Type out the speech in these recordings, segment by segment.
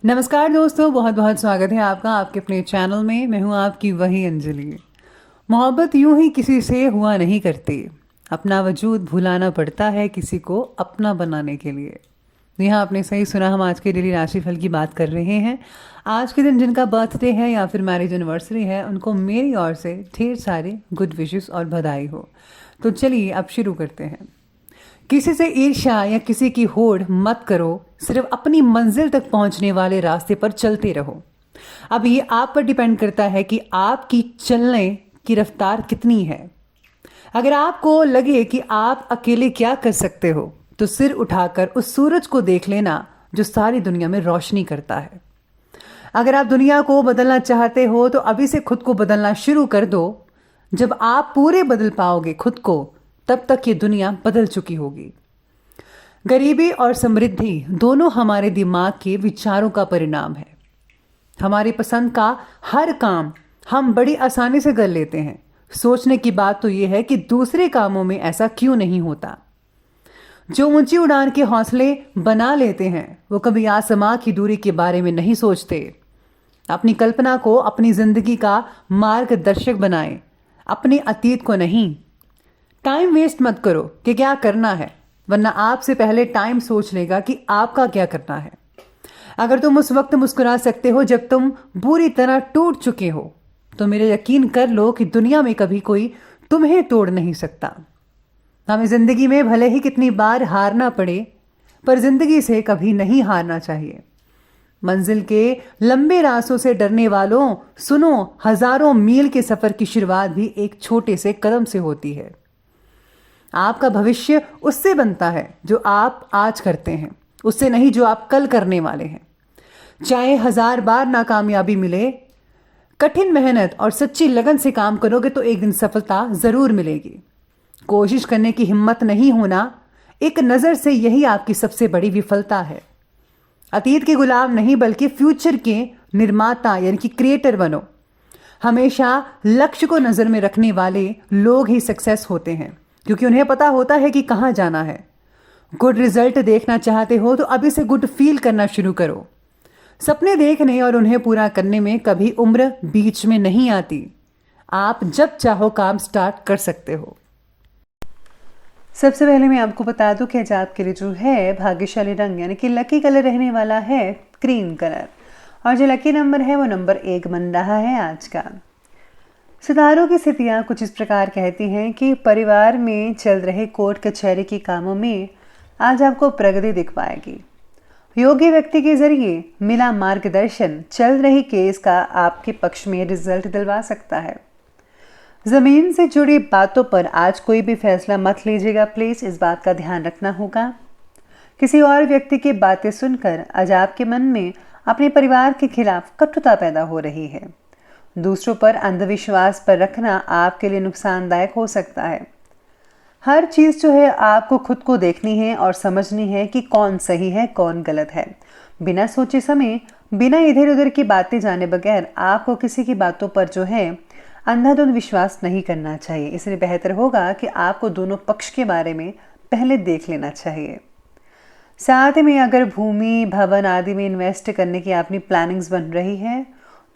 नमस्कार दोस्तों, बहुत बहुत स्वागत है आपका आपके अपने चैनल में। मैं हूं आपकी वही अंजलि। मोहब्बत यूं ही किसी से हुआ नहीं करती। अपना वजूद भुलाना पड़ता है किसी को अपना बनाने के लिए। जी हाँ, आपने सही सुना। हम आज के डेली राशिफल की बात कर रहे हैं। आज के दिन जिनका बर्थडे है या फिर मैरिज एनिवर्सरी है, उनको मेरी ओर से ढेर सारे गुड विशेस और बधाई हो। तो चलिए अब शुरू करते हैं। किसी से ईर्ष्या या किसी की होड़ मत करो, सिर्फ अपनी मंजिल तक पहुंचने वाले रास्ते पर चलते रहो। अब ये आप पर डिपेंड करता है कि आपकी चलने की रफ्तार कितनी है। अगर आपको लगे कि आप अकेले क्या कर सकते हो, तो सिर उठाकर उस सूरज को देख लेना जो सारी दुनिया में रोशनी करता है। अगर आप दुनिया को बदलना चाहते हो तो अभी से खुद को बदलना शुरू कर दो। जब आप पूरे बदल पाओगे खुद को, तब तक ये दुनिया बदल चुकी होगी। गरीबी और समृद्धि दोनों हमारे दिमाग के विचारों का परिणाम है। हमारी पसंद का हर काम हम बड़ी आसानी से कर लेते हैं। सोचने की बात तो यह है कि दूसरे कामों में ऐसा क्यों नहीं होता। जो ऊंची उड़ान के हौसले बना लेते हैं, वो कभी आसमां की दूरी के बारे में नहीं सोचते। अपनी कल्पना को अपनी जिंदगी का मार्गदर्शक बनाएं, अपने अतीत को नहीं। टाइम वेस्ट मत करो कि क्या करना है, वरना आपसे पहले टाइम सोच लेगा कि आपका क्या करना है। अगर तुम उस वक्त मुस्कुरा सकते हो जब तुम बुरी तरह टूट चुके हो, तो मेरे यकीन कर लो कि दुनिया में कभी कोई तुम्हें तोड़ नहीं सकता। हमें जिंदगी में भले ही कितनी बार हारना पड़े, पर जिंदगी से कभी नहीं हारना चाहिए। मंजिल के लंबे रास्तों से डरने वालों, सुनो, हजारों मील के सफर की शुरुआत भी एक छोटे से कदम से होती है। आपका भविष्य उससे बनता है जो आप आज करते हैं, उससे नहीं जो आप कल करने वाले हैं। चाहे 1000 बार नाकामयाबी मिले, कठिन मेहनत और सच्ची लगन से काम करोगे तो एक दिन सफलता जरूर मिलेगी। कोशिश करने की हिम्मत नहीं होना, एक नज़र से यही आपकी सबसे बड़ी विफलता है। अतीत के गुलाम नहीं बल्कि फ्यूचर के निर्माता यानी कि क्रिएटर बनो। हमेशा लक्ष्य को नज़र में रखने वाले लोग ही सक्सेस होते हैं, क्योंकि उन्हें पता होता है कि कहाँ जाना है। गुड रिजल्ट देखना चाहते हो तो अभी से गुड फील करना शुरू करो। सपने देखने और उन्हें पूरा करने में कभी उम्र बीच में नहीं आती। आप जब चाहो काम स्टार्ट कर सकते हो। सबसे पहले मैं आपको बता दूं कि आज आपके लिए जो है भाग्यशाली रंग यानी कि लकी कलर रहने वाला है क्रीम कलर, और जो लकी नंबर है वो नंबर 1 बन रहा है आज का। सितारों की स्थितियाँ कुछ इस प्रकार कहती हैं कि परिवार में चल रहे कोर्ट कचहरी के कामों में आज आपको प्रगति दिख पाएगी। योग्य व्यक्ति के जरिए मिला मार्गदर्शन चल रही केस का आपके पक्ष में रिजल्ट दिलवा सकता है। जमीन से जुड़ी बातों पर आज कोई भी फैसला मत लीजिएगा प्लीज, इस बात का ध्यान रखना होगा। किसी और व्यक्ति की बातें सुनकर आज आपके मन में अपने परिवार के खिलाफ कटुता पैदा हो रही है। दूसरों पर अंधविश्वास पर रखना आपके लिए नुकसानदायक हो सकता है। हर चीज़ जो है आपको खुद को देखनी है और समझनी है कि कौन सही है कौन गलत है। बिना सोचे समय, बिना इधर उधर की बातें जाने बगैर आपको किसी की बातों पर जो है अंधाधुंध विश्वास नहीं करना चाहिए। इसलिए बेहतर होगा कि आपको दोनों पक्ष के बारे में पहले देख लेना चाहिए। साथ में अगर भूमि भवन आदि में इन्वेस्ट करने की अपनी प्लानिंग्स बन रही है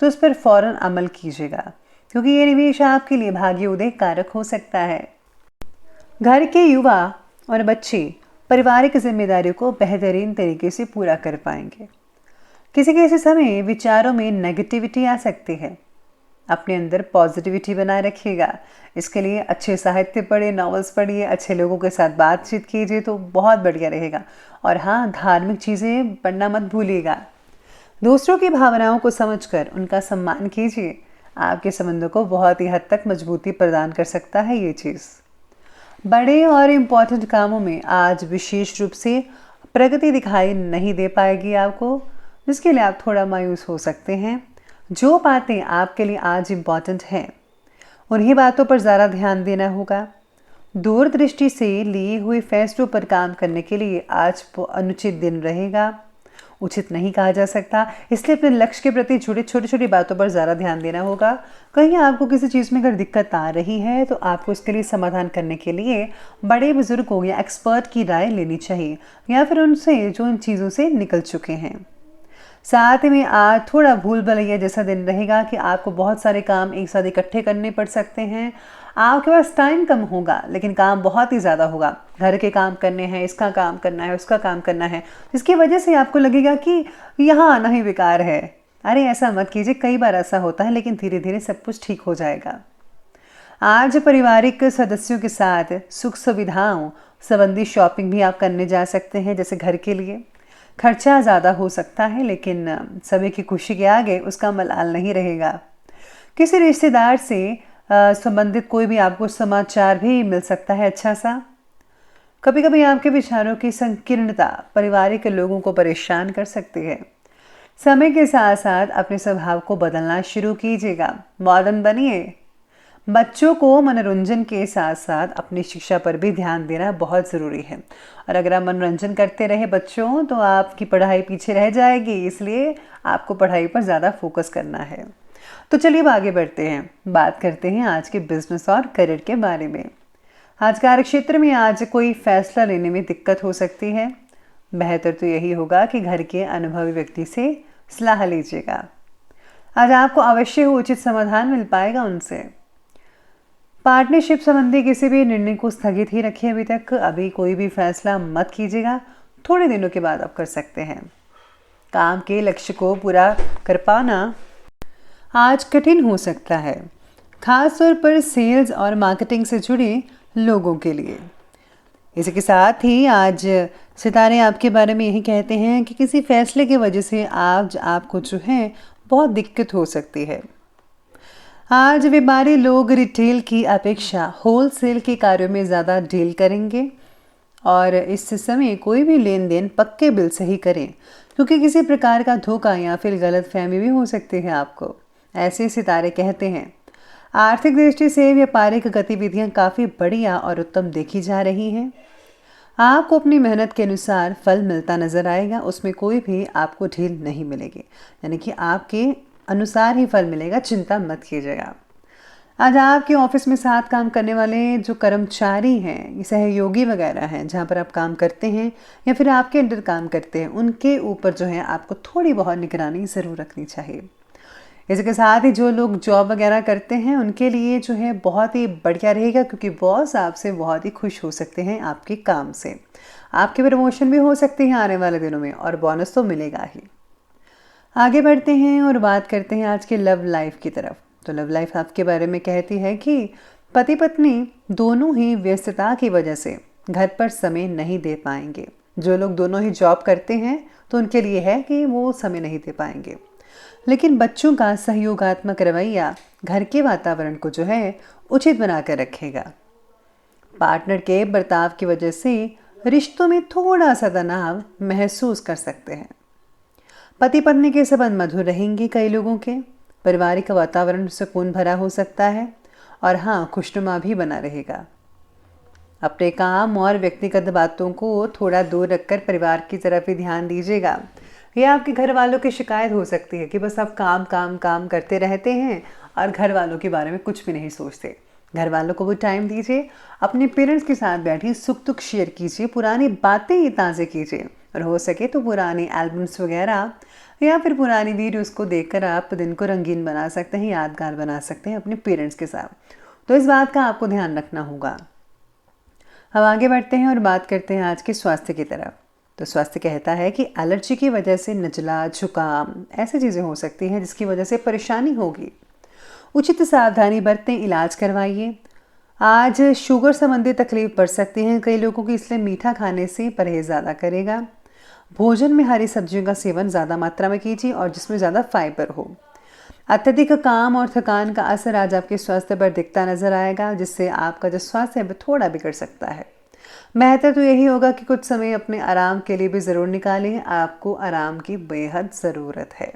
तो उस पर फौरन अमल कीजिएगा, क्योंकि ये निवेश आपके लिए भाग्य उदय कारक हो सकता है। घर के युवा और बच्चे पारिवारिक जिम्मेदारियों को बेहतरीन तरीके से पूरा कर पाएंगे। किसी समय विचारों में नेगेटिविटी आ सकती है, अपने अंदर पॉजिटिविटी बनाए रखिएगा। इसके लिए अच्छे साहित्य पढ़िए, नॉवेल्स पढ़िए, अच्छे लोगों के साथ बातचीत कीजिए तो बहुत बढ़िया रहेगा। और हाँ, धार्मिक चीज़ें पढ़ना मत भूलिएगा। दूसरों की भावनाओं को समझकर उनका सम्मान कीजिए, आपके संबंधों को बहुत ही हद तक मजबूती प्रदान कर सकता है ये चीज़। बड़े और इम्पॉर्टेंट कामों में आज विशेष रूप से प्रगति दिखाई नहीं दे पाएगी आपको, जिसके लिए आप थोड़ा मायूस हो सकते हैं। जो बातें आपके लिए आज इम्पॉर्टेंट हैं, उन्हीं बातों पर ज़्यादा ध्यान देना होगा। दूरदृष्टि से लिए हुए फैसलों पर काम करने के लिए आज अनुचित दिन रहेगा। उचित नहीं कहा जा सकता, इसलिए अपने लक्ष्य के प्रति जुड़े छोटी छोटी बातों पर ज़्यादा ध्यान देना होगा। कहीं आपको किसी चीज़ में अगर दिक्कत आ रही है तो आपको इसके लिए समाधान करने के लिए बड़े बुजुर्गों या एक्सपर्ट की राय लेनी चाहिए, या फिर उनसे जो इन चीज़ों से निकल चुके हैं। साथ में आज थोड़ा भूल भुलैया जैसा दिन रहेगा कि आपको बहुत सारे काम एक साथ इकट्ठे करने पड़ सकते हैं। आपके पास टाइम कम होगा लेकिन काम बहुत ही ज़्यादा होगा। घर के काम करने हैं, इसका काम करना है, उसका काम करना है, जिसकी वजह से आपको लगेगा कि यहाँ आना ही बेकार है। अरे ऐसा मत कीजिए, कई बार ऐसा होता है, लेकिन धीरे धीरे सब कुछ ठीक हो जाएगा। आज पारिवारिक सदस्यों के साथ सुख सुविधाओं संबंधी शॉपिंग भी आप करने जा सकते हैं। जैसे घर के लिए खर्चा ज़्यादा हो सकता है, लेकिन सभी की खुशी के आगे उसका मलाल नहीं रहेगा। किसी रिश्तेदार से संबंधित कोई भी आपको समाचार भी मिल सकता है अच्छा सा। कभी कभी आपके विचारों की संकीर्णता पारिवारिक लोगों को परेशान कर सकती है। समय के साथ साथ अपने स्वभाव को बदलना शुरू कीजिएगा, मॉडर्न बनिए। बच्चों को मनोरंजन के साथ साथ अपनी शिक्षा पर भी ध्यान देना बहुत ज़रूरी है। और अगर आप मनोरंजन करते रहे बच्चों, तो आपकी पढ़ाई पीछे रह जाएगी, इसलिए आपको पढ़ाई पर ज़्यादा फोकस करना है। तो चलिए अब आगे बढ़ते हैं, बात करते हैं आज के बिजनेस और करियर के बारे में। आज कार्य क्षेत्र में आज कोई फैसला लेने में दिक्कत हो सकती है। बेहतर तो यही होगा कि घर के अनुभवी व्यक्ति से सलाह लीजिएगा। आज आपको अवश्य उचित समाधान मिल पाएगा उनसे। पार्टनरशिप संबंधी किसी भी निर्णय को स्थगित ही रखिए अभी तक। अभी कोई भी फैसला मत कीजिएगा, थोड़े दिनों के बाद आप कर सकते हैं। काम के लक्ष्य को पूरा कर पाना आज कठिन हो सकता है, खास तौर पर सेल्स और मार्केटिंग से जुड़े लोगों के लिए। इसी के साथ ही आज सितारे आपके बारे में यही कहते हैं कि किसी फैसले की वजह से आज आपको जो है बहुत दिक्कत हो सकती है। आज व्यापारी लोग रिटेल की अपेक्षा होलसेल के कार्यों में ज़्यादा डील करेंगे और इस समय कोई भी लेन देन पक्के बिल से ही करें, क्योंकि किसी प्रकार का धोखा या फिर गलतफहमी भी हो सकती है आपको, ऐसे सितारे कहते हैं। आर्थिक दृष्टि से व्यापारिक गतिविधियां काफ़ी बढ़िया और उत्तम देखी जा रही हैं। आपको अपनी मेहनत के अनुसार फल मिलता नजर आएगा, उसमें कोई भी आपको ढील नहीं मिलेगी, यानी कि आपके अनुसार ही फल मिलेगा, चिंता मत कीजिएगा। आज आपके ऑफिस में साथ काम करने वाले जो कर्मचारी हैं, सहयोगी वगैरह हैं, जहाँ पर आप काम करते हैं या फिर आपके अंडर काम करते हैं, उनके ऊपर जो है आपको थोड़ी बहुत निगरानी ज़रूर रखनी चाहिए। इसके साथ ही जो लोग जॉब वगैरह करते हैं उनके लिए जो है बहुत ही बढ़िया रहेगा, क्योंकि बॉस आपसे बहुत ही खुश हो सकते हैं आपके काम से। आपके प्रमोशन भी हो सकती है आने वाले दिनों में और बोनस तो मिलेगा ही। आगे बढ़ते हैं और बात करते हैं आज के लव लाइफ की तरफ। तो लव लाइफ आपके बारे में कहती है कि पति पत्नी दोनों ही व्यस्तता की वजह से घर पर समय नहीं दे पाएंगे। जो लोग दोनों ही जॉब करते हैं तो उनके लिए है कि वो समय नहीं दे पाएंगे, लेकिन बच्चों का सहयोगात्मक रवैया घर के वातावरण को जो है उचित बनाकर रखेगा। पार्टनर के बर्ताव की वजह से रिश्तों में थोड़ा सा तनाव महसूस कर सकते हैं। पति पत्नी के संबंध मधुर रहेंगे। कई लोगों के पारिवारिक वातावरण सुकून भरा हो सकता है और हाँ, खुशनुमा भी बना रहेगा। अपने काम और व्यक्तिगत बातों को थोड़ा दूर रखकर परिवार की तरफ ही ध्यान दीजिएगा। यह आपके घर वालों की शिकायत हो सकती है कि बस आप काम काम काम करते रहते हैं और घर वालों के बारे में कुछ भी नहीं सोचते। घर वालों को भी टाइम दीजिए, अपने पेरेंट्स के साथ बैठिए, सुख दुख शेयर कीजिए, पुरानी बातें ताज़े कीजिए और हो सके तो पुरानी एल्बम्स वगैरह या फिर पुरानी वीडियोस को देखकर आप दिन को रंगीन बना सकते हैं, यादगार बना सकते हैं अपने पेरेंट्स के साथ। तो इस बात का आपको ध्यान रखना होगा। अब आगे बढ़ते हैं और बात करते हैं आज के स्वास्थ्य की तरफ। तो स्वास्थ्य कहता है कि एलर्जी की वजह से नज़ला, जुकाम ऐसी चीज़ें हो सकती हैं जिसकी वजह से परेशानी होगी। उचित सावधानी बरतें, इलाज करवाइए। आज शुगर संबंधी तकलीफ बढ़ सकती है कई लोगों की, इसलिए मीठा खाने से परहेज ज़्यादा करेगा। भोजन में हरी सब्जियों का सेवन ज़्यादा मात्रा में कीजिए और जिसमें ज़्यादा फाइबर हो। अत्यधिक काम और थकान का असर आज आपके स्वास्थ्य पर दिखता नजर आएगा, जिससे आपका जो स्वास्थ्य है थोड़ा बिगड़ सकता है। बेहतर तो यही होगा कि कुछ समय अपने आराम के लिए भी ज़रूर निकालें। आपको आराम की बेहद ज़रूरत है।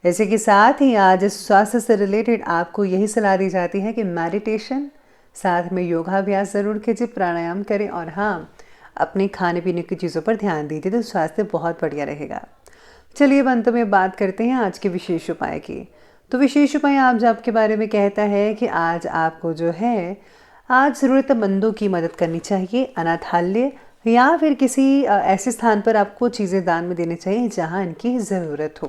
इसी के साथ ही आज स्वास्थ्य से रिलेटेड आपको यही सलाह दी जाती है कि मेडिटेशन, साथ में योगाभ्यास ज़रूर कीजिए, प्राणायाम करें और हाँ, अपने खाने पीने की चीज़ों पर ध्यान दीजिए, तो स्वास्थ्य बहुत बढ़िया रहेगा। चलिए अब अंत में बात करते हैं आज के विशेष उपाय की। तो विशेष उपाय आप आपके बारे में कहता है कि आज आपको जो है आज ज़रूरतमंदों की मदद करनी चाहिए। अनाथालय, या फिर किसी ऐसे स्थान पर आपको चीज़ें दान में देनी चाहिए जहाँ इनकी ज़रूरत हो।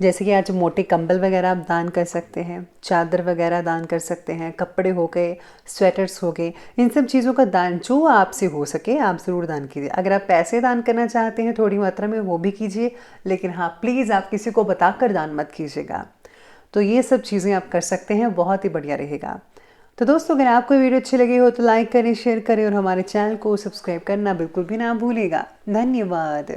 जैसे कि आज मोटे कंबल वगैरह आप दान कर सकते हैं, चादर वगैरह दान कर सकते हैं, कपड़े हो गए, स्वेटर्स हो गए, इन सब चीज़ों का दान जो आपसे हो सके आप ज़रूर दान कीजिए। अगर आप पैसे दान करना चाहते हैं थोड़ी मात्रा में वो भी कीजिए, लेकिन हाँ प्लीज़ आप किसी को बताकर दान मत कीजिएगा। तो ये सब चीज़ें आप कर सकते हैं, बहुत ही बढ़िया रहेगा। तो दोस्तों अगर आपको वीडियो अच्छी लगी हो तो लाइक करें, शेयर करें और हमारे चैनल को सब्सक्राइब करना बिल्कुल भी ना भूलिएगा। धन्यवाद।